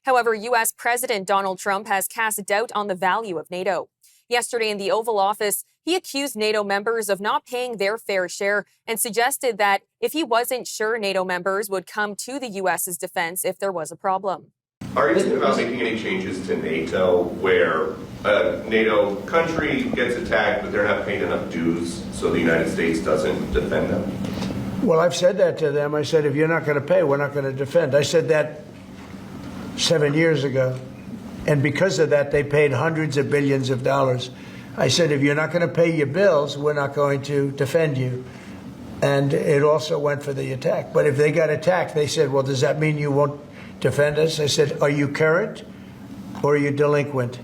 However, U.S. President Donald Trump has cast doubt on the value of NATO. Yesterday in the Oval Office, he accused NATO members of not paying their fair share and suggested that if he wasn't sure NATO members would come to the U.S.'s defense if there was a problem. Are you thinking about making any changes to NATO where a NATO country gets attacked but they're not paying enough dues so the United States doesn't defend them? Well, I've said that to them. I said, if you're not going to pay, we're not going to defend. I said that 7 years ago. And because of that, they paid hundreds of billions of dollars. I said, if you're not going to pay your bills, we're not going to defend you. And it also went for the attack. But if they got attacked, they said, well, does that mean you won't defend us? I said, are you current or are you delinquent?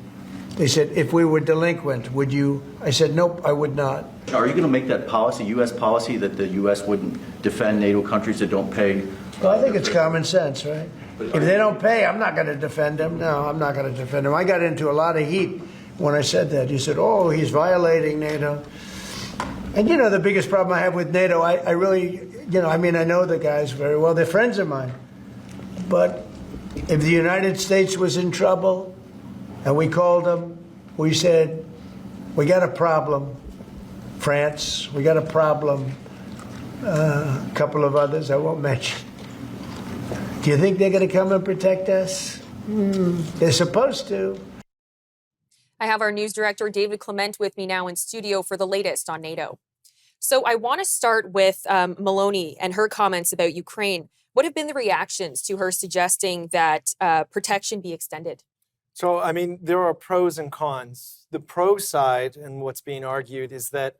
They said, if we were delinquent, would you? I said, nope, I would not. Are you going to make that policy, U.S. policy, that the U.S. wouldn't defend NATO countries that don't pay? Well, I think it's common sense, right? If they don't pay, I'm not going to defend them. No, I'm not going to defend them. I got into a lot of heat when I said that. You said, oh, he's violating NATO. And, you know, the biggest problem I have with NATO, I really, you know, I mean, I know the guys very well. They're friends of mine. But if the United States was in trouble and we called them, we said, we got a problem. France, we got a problem. A couple of others I won't mention. Do you think they're going to come and protect us? They're supposed to. I have our news director, David Clement, with me now in studio for the latest on NATO. So I want to start with Meloni and her comments about Ukraine. What have been the reactions to her suggesting that protection be extended? So, I mean, there are pros and cons. The pro side, and what's being argued, is that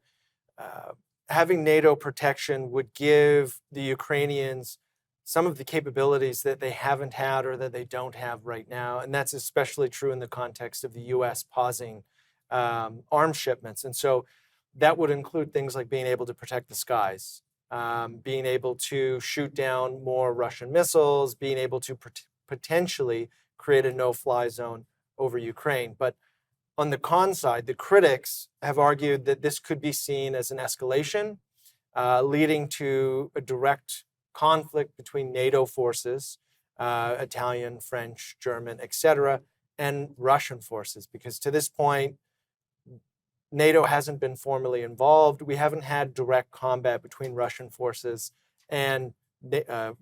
having NATO protection would give the Ukrainians some of the capabilities that they haven't had or that they don't have right now. And that's especially true in the context of the U.S. pausing arms shipments. And so that would include things like being able to protect the skies, being able to shoot down more Russian missiles, being able to potentially create a no-fly zone over Ukraine. But on the con side, the critics have argued that this could be seen as an escalation, leading to a direct conflict between NATO forces, Italian, French, German, etc., and Russian forces. Because to this point, NATO hasn't been formally involved. We haven't had direct combat between Russian forces and the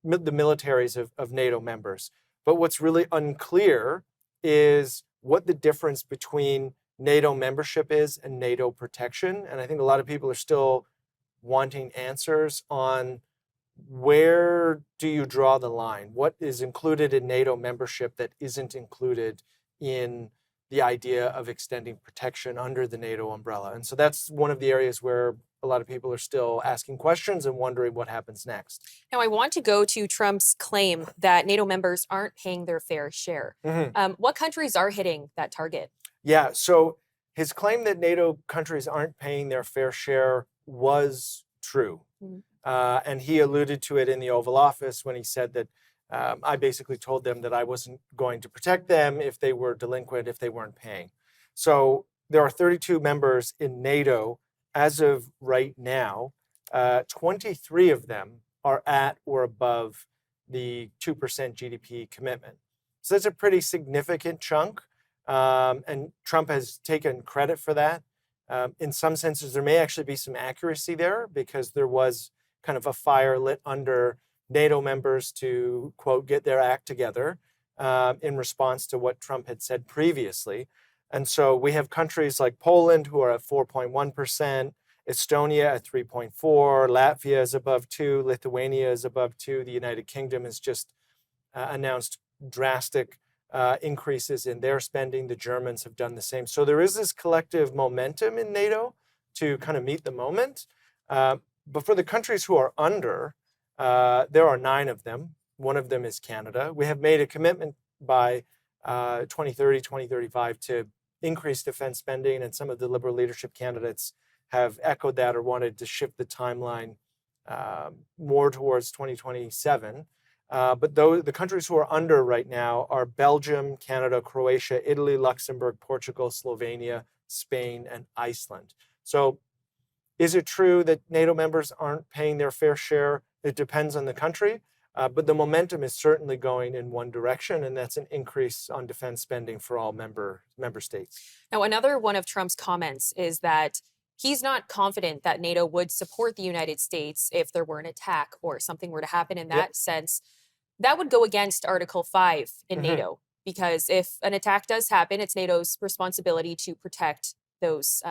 militaries of NATO members. But what's really unclear is what the difference between NATO membership is and NATO protection. And I think a lot of people are still wanting answers on where do you draw the line? What is included in NATO membership that isn't included in the idea of extending protection under the NATO umbrella? And so that's one of the areas where a lot of people are still asking questions and wondering what happens next. Now, I want to go to Trump's claim that NATO members aren't paying their fair share. What countries are hitting that target? Yeah, so his claim that NATO countries aren't paying their fair share was true. And he alluded to it in the Oval Office when he said that I basically told them that I wasn't going to protect them if they were delinquent, if they weren't paying. So there are 32 members in NATO. As of right now, 23 of them are at or above the 2% GDP commitment. So that's a pretty significant chunk. And Trump has taken credit for that. In some senses, there may actually be some accuracy there because there was kind of a fire lit under NATO members to, quote, get their act together in response to what Trump had said previously. And so we have countries like Poland who are at 4.1%, Estonia at 3.4%, Latvia is above 2%, Lithuania is above 2%, the United Kingdom has just announced drastic increases in their spending. The Germans have done the same. So there is this collective momentum in NATO to kind of meet the moment. But for the countries who are under, there are 9 of them. One of them is Canada. We have made a commitment by 2030, 2035 to increase defense spending, and some of the Liberal leadership candidates have echoed that or wanted to shift the timeline more towards 2027. But the countries who are under right now are Belgium, Canada, Croatia, Italy, Luxembourg, Portugal, Slovenia, Spain, and Iceland. So is it true that NATO members aren't paying their fair share? It depends on the country. But the momentum is certainly going in one direction, and that's an increase on defense spending for all member states. Now, another one of Trump's comments is that he's not confident that NATO would support the United States if there were an attack or something were to happen in that sense. That would go against Article 5 in NATO, because if an attack does happen, it's NATO's responsibility to protect those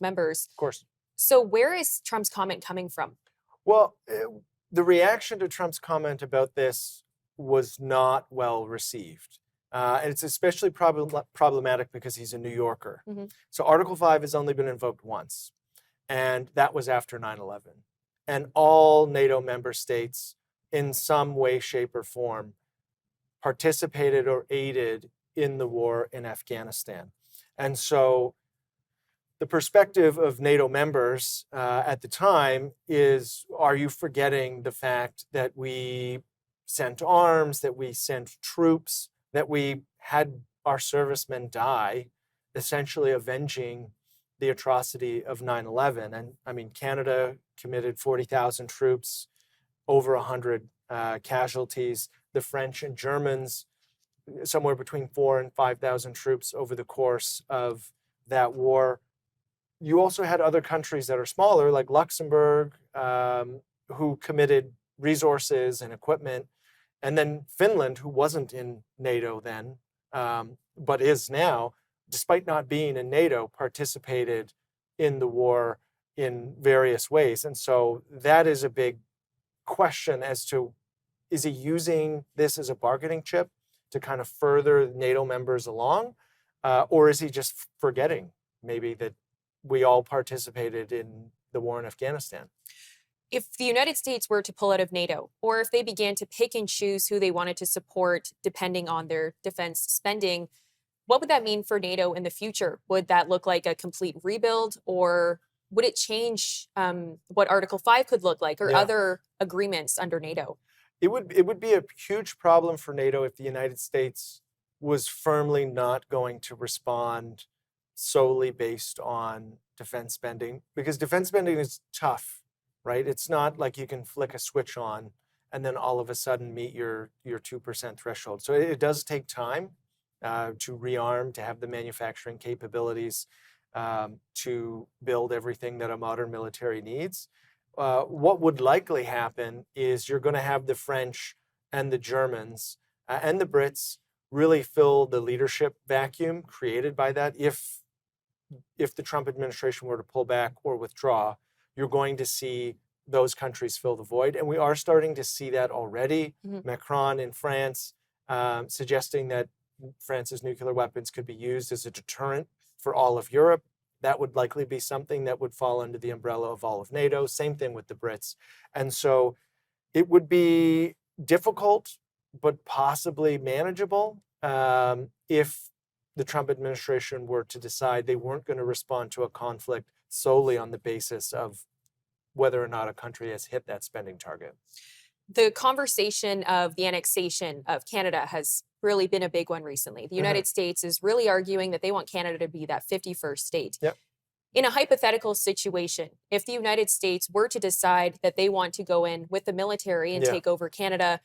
members. Of course. So where is Trump's comment coming from? Well, the reaction to Trump's comment about this was not well received. And it's especially problematic because he's a New Yorker. So Article 5 has only been invoked once, and that was after 9/11. And all NATO member states, in some way, shape, or form, participated or aided in the war in Afghanistan. And so the perspective of NATO members at the time is, are you forgetting the fact that we sent arms, that we sent troops, that we had our servicemen die, essentially avenging the atrocity of 9/11? And I mean, Canada committed 40,000 troops, over 100 casualties. The French and Germans, somewhere between 4,000 and 5,000 troops over the course of that war. You also had other countries that are smaller, like Luxembourg, who committed resources and equipment. And then Finland, who wasn't in NATO then, but is now, despite not being in NATO, participated in the war in various ways. And so that is a big question as to, is he using this as a bargaining chip to kind of further NATO members along? Or is he just forgetting maybe that we all participated in the war in Afghanistan? If the United States were to pull out of NATO, or if they began to pick and choose who they wanted to support depending on their defense spending, what would that mean for NATO in the future? Would that look like a complete rebuild, or would it change what Article 5 could look like, or other agreements under NATO? It would be a huge problem for NATO if the United States was firmly not going to respond solely based on defense spending, because defense spending is tough, right? It's not like you can flick a switch on and then all of a sudden meet your 2% threshold. So it does take time to rearm, to have the manufacturing capabilities, to build everything that a modern military needs. What would likely happen is you're going to have the French and the Germans and the Brits really fill the leadership vacuum created by that. If the Trump administration were to pull back or withdraw, you're going to see those countries fill the void. And we are starting to see that already. Macron in France suggesting that France's nuclear weapons could be used as a deterrent for all of Europe. That would likely be something that would fall under the umbrella of all of NATO. Same thing with the Brits. And so it would be difficult, but possibly manageable if the Trump administration were to decide they weren't going to respond to a conflict solely on the basis of whether or not a country has hit that spending target. The conversation of the annexation of Canada has really been a big one recently. The United States is really arguing that they want Canada to be that 51st state. In a hypothetical situation, if the United States were to decide that they want to go in with the military and take over Canada,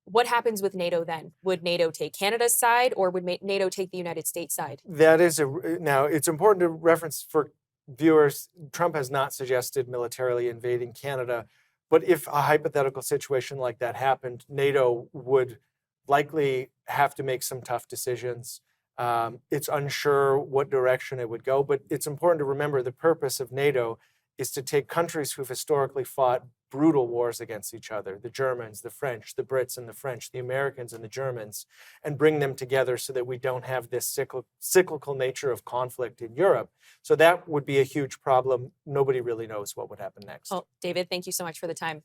what happens with NATO then? Would NATO take Canada's side, or would NATO take the United States side? That is now it's important to reference for viewers, Trump has not suggested militarily invading Canada, but if a hypothetical situation like that happened, NATO would likely have to make some tough decisions. It's unsure what direction it would go, but it's important to remember the purpose of NATO is to take countries who've historically fought brutal wars against each other, the Germans, the French, the Brits and the French, the Americans and the Germans, and bring them together so that we don't have this cyclical nature of conflict in Europe. So that would be a huge problem. Nobody really knows what would happen next. Well, David, thank you so much for the time.